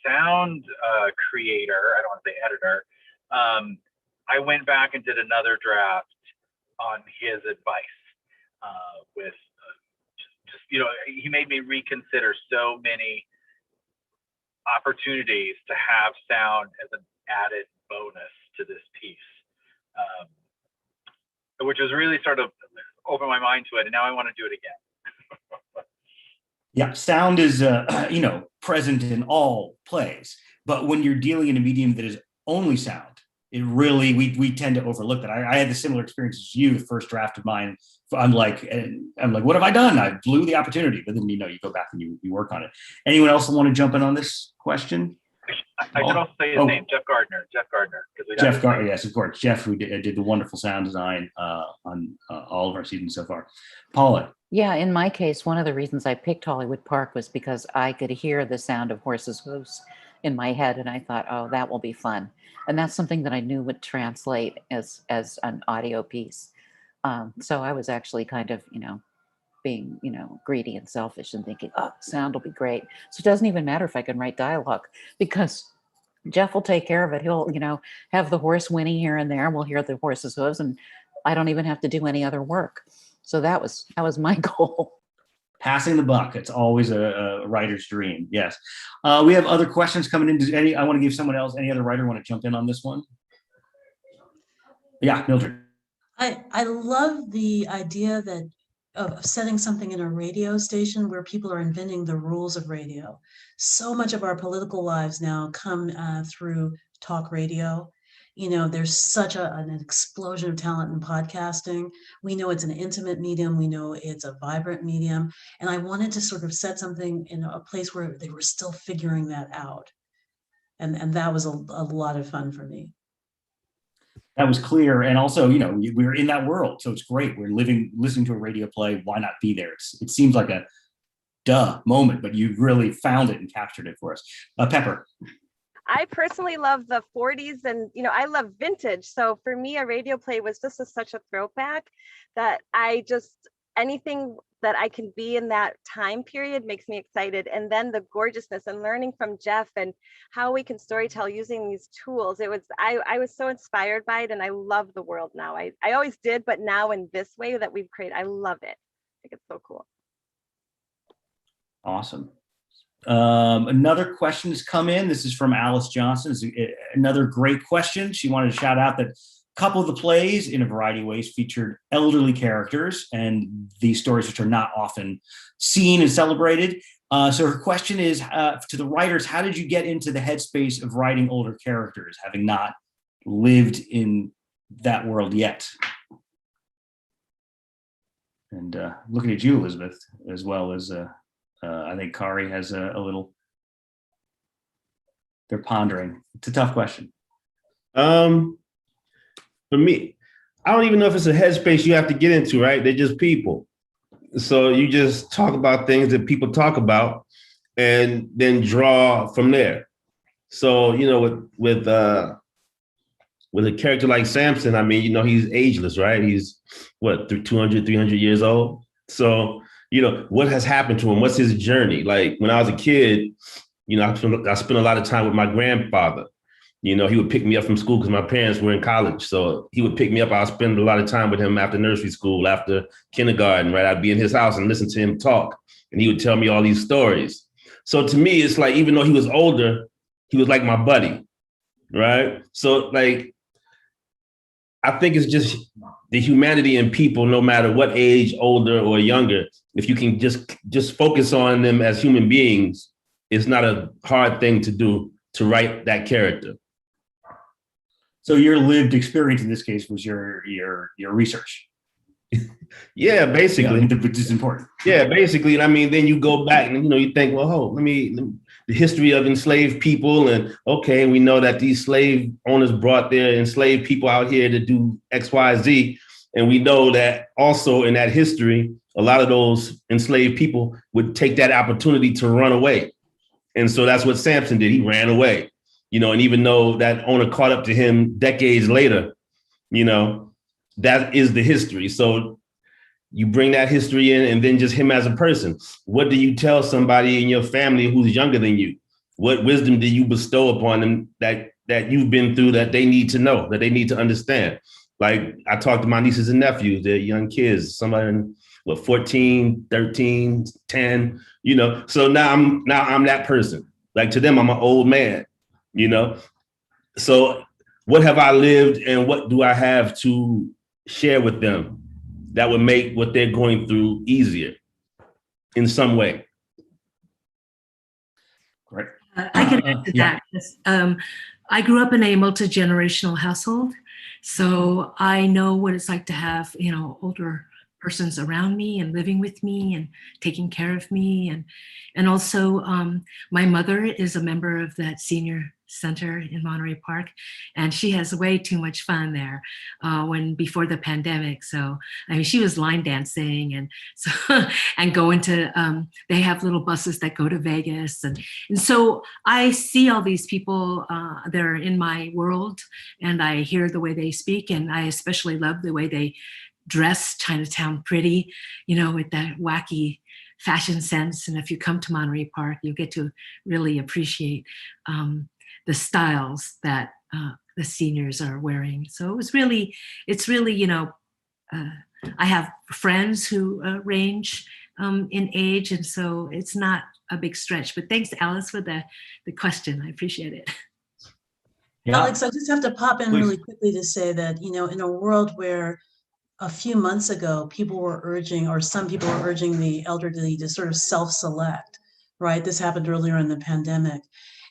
sound creator, I don't want to say editor, I went back and did another draft on his advice with he made me reconsider so many opportunities to have sound as an added bonus to this piece. Which was really sort of opened my mind to it, and now I want to do it again. Yeah, sound is present in all plays, but when you're dealing in a medium that is only sound, it really we tend to overlook that. I had the similar experience as you. The first draft of mine, I'm like, what have I done? I blew the opportunity, but then you go back and you work on it. Anyone else want to jump in on this question? I should also say his name, Jeff Gardner. Jeff Gardner, yes, of course. Jeff, who did the wonderful sound design on all of our seasons so far. Paula. Yeah, in my case, one of the reasons I picked Hollywood Park was because I could hear the sound of horses' hooves in my head, and I thought, oh, that will be fun. And that's something that I knew would translate as an audio piece. So I was actually kind of, being, greedy and selfish and thinking, oh, sound will be great. So it doesn't even matter if I can write dialogue, because Jeff will take care of it. He'll, have the horse whinny here and there, and we'll hear the horse's hooves, and I don't even have to do any other work. So that was my goal. Passing the buck. It's always a writer's dream. Yes. We have other questions coming in. I want to give someone else, any other writer want to jump in on this one? Yeah, Mildred. I love the idea of setting something in a radio station where people are inventing the rules of radio. So much of our political lives now come through talk radio. There's such an explosion of talent in podcasting. We know it's an intimate medium. We know it's a vibrant medium. And I wanted to sort of set something in a place where they were still figuring that out. And that was a lot of fun for me. That was clear. And also, we're in that world. So it's great. We're listening to a radio play. Why not be there? It seems like a duh moment, but you really found it and captured it for us. Peppur. I personally love the 40s, and I love vintage. So for me, a radio play was just such a throwback that anything that I can be in that time period makes me excited. And then the gorgeousness and learning from Jeff and how we can storytell using these tools. I was so inspired by it, and I love the world now. I always did, but now in this way that we've created, I love it. I think it's so cool. Awesome. Another question has come in. This is from Alice Johnson. It's another great question. She wanted to shout out that a couple of the plays, in a variety of ways, featured elderly characters, and these stories which are not often seen and celebrated. So her question is to the writers: how did you get into the headspace of writing older characters, having not lived in that world yet? And looking at you, Elizabeth, as well as I think Khari has a little. They're pondering. It's a tough question. For me, I don't even know if it's a headspace you have to get into, right? They're just people. So you just talk about things that people talk about and then draw from there. So, you know, with a character like Samson, I mean, you know, he's ageless, right? He's what, 200, 300 years old. So, you know, what has happened to him? What's his journey? Like when I was a kid, you know, I spent a lot of time with my grandfather. You know, he would pick me up from school because my parents were in college. So he would pick me up. I'd spend a lot of time with him after nursery school, after kindergarten, right? I'd be in his house and listen to him talk. And he would tell me all these stories. So to me, it's like, even though he was older, he was like my buddy, right? So like, I think it's just the humanity in people, no matter what age, older or younger, if you can just focus on them as human beings, it's not a hard thing to do to write that character. So your lived experience in this case was your research. Yeah, basically. Yeah, which is important. Yeah, basically. And I mean, then you go back and, you know, you think, well, the history of enslaved people. And okay, we know that these slave owners brought their enslaved people out here to do X, Y, Z. And we know that also in that history, a lot of those enslaved people would take that opportunity to run away. And so that's what Samson did. He ran away, you know, and even though that owner caught up to him decades later, you know, that is the history. So you bring that history in, and then just him as a person. What do you tell somebody in your family who's younger than you? What wisdom do you bestow upon them that you've been through, that they need to know, that they need to understand? Like I talk to my nieces and nephews, they're young kids, somebody, 14, 13, 10, you know? So now I'm that person. Like to them, I'm an old man, you know? So what have I lived and what do I have to share with them that would make what they're going through easier in some way? Great. I can add to that. I grew up in a multi-generational household, so I know what it's like to have, you know, older persons around me and living with me and taking care of me. And also my mother is a member of that senior center in Monterey Park, and she has way too much fun there before the pandemic. So, I mean, she was line dancing and so and going to, they have little buses that go to Vegas. And so I see all these people, they're in my world, and I hear the way they speak, and I especially love the way they dress Chinatown pretty, you know, with that wacky fashion sense. And if you come to Monterey Park, you get to really appreciate the styles that the seniors are wearing. So it's really, you know, I have friends who range in age, and so it's not a big stretch. But thanks, Alice, for the question. I appreciate it. Yeah. Alex, I just have to pop in really quickly to say that, you know, in a world where a few months ago, people were urging, or some people were urging the elderly to sort of self-select, right? This happened earlier in the pandemic.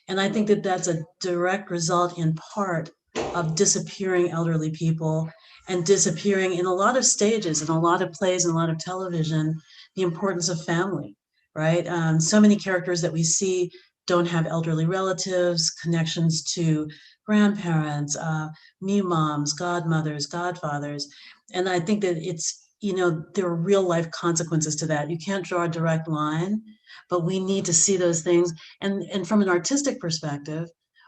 And I think that that's a direct result in part of disappearing elderly people and disappearing in a lot of stages, in a lot of plays, and a lot of television, the importance of family, right? So many characters that we see don't have elderly relatives, connections to grandparents, moms, godmothers, godfathers. And I think that it's, you know, there are real life consequences to that. You can't draw a direct line, but we need to see those things. And from an artistic perspective,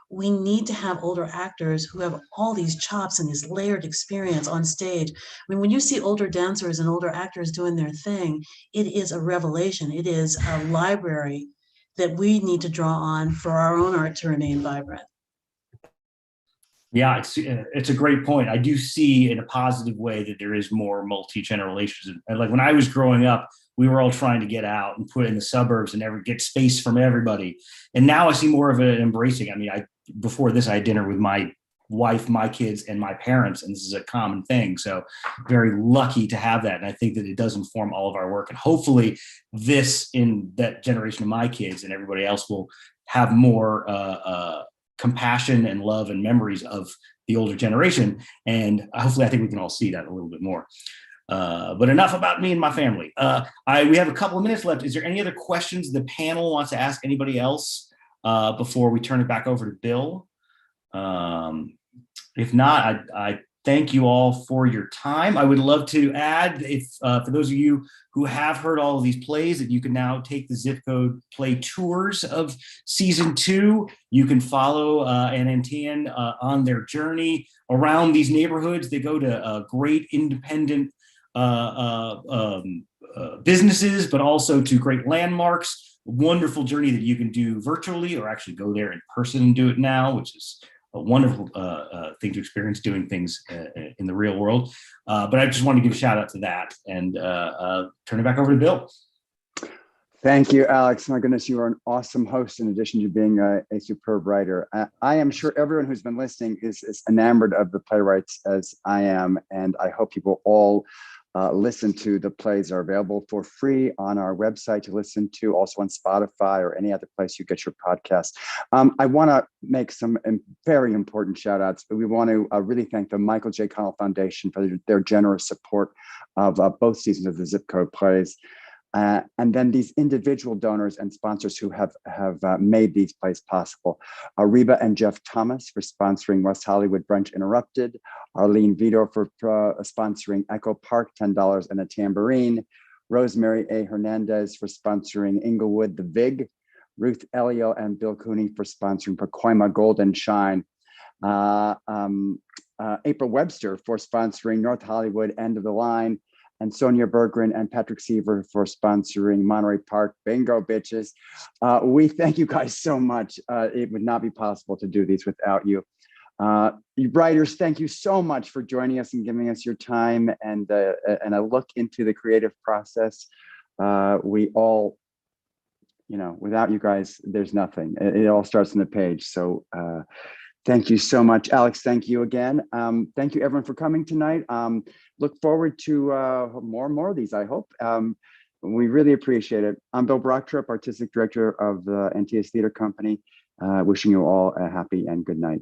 we need to have older actors who have all these chops and this layered experience on stage. I mean, when you see older dancers and older actors doing their thing, it is a revelation. It is a library that we need to draw on for our own art to remain vibrant. Yeah, it's a great point. I do see in a positive way that there is more multi-generations. And like when I was growing up, we were all trying to get out and put in the suburbs and never get space from everybody. And now I see more of an embracing. I mean, before this, I had dinner with my wife, my kids, and my parents, and this is a common thing. So very lucky to have that. And I think that it does inform all of our work. And hopefully this, in that generation of my kids and everybody else, will have more compassion and love and memories of the older generation. And hopefully I think we can all see that a little bit more. But enough about me and my family. We have a couple of minutes left. Is there any other questions the panel wants to ask anybody else before we turn it back over to Bill? If not, I thank you all for your time. I would love to add, if for those of you who have heard all of these plays, that you can now take the Zip Code Play tours of season 2. You can follow Ann and Tien on their journey around these neighborhoods. They go to great independent businesses, but also to great landmarks. A wonderful journey that you can do virtually, or actually go there in person and do it now, which is a wonderful thing to experience, doing things in the real world. But I just wanted to give a shout out to that and turn it back over to Bill. Thank you, Alex. My goodness, you are an awesome host in addition to being a superb writer. I am sure everyone who's been listening is enamored of the Playwrights as I am, and I hope you will all listen to the plays. Are available for free on our website to listen to, also on Spotify or any other place you get your podcast. I want to make some very important shout outs, but we want to really thank the Michael J. Connell Foundation for their generous support of both seasons of the Zip Code plays. And then these individual donors and sponsors who have made these plays possible. Reba and Jeff Thomas for sponsoring West Hollywood Brunch Interrupted. Arlene Vito for sponsoring Echo Park, $10 and a Tambourine. Rosemary A. Hernandez for sponsoring Inglewood, The Vig. Ruth Elio and Bill Cooney for sponsoring Pacoima, Gold and Shine. April Webster for sponsoring North Hollywood, End of the Line. And Sonia Berggren and Patrick Seaver for sponsoring Monterey Park. Bingo, bitches. We thank you guys so much. It would not be possible to do these without you. You writers, thank you so much for joining us and giving us your time and a look into the creative process. We all, without you guys, there's nothing. It all starts on the page. So thank you so much. Alex, thank you again. Thank you everyone for coming tonight. Look forward to more and more of these, I hope. We really appreciate it. I'm Bill Brocktrop, Artistic Director of the Antaeus Theater Company. Wishing you all a happy and good night.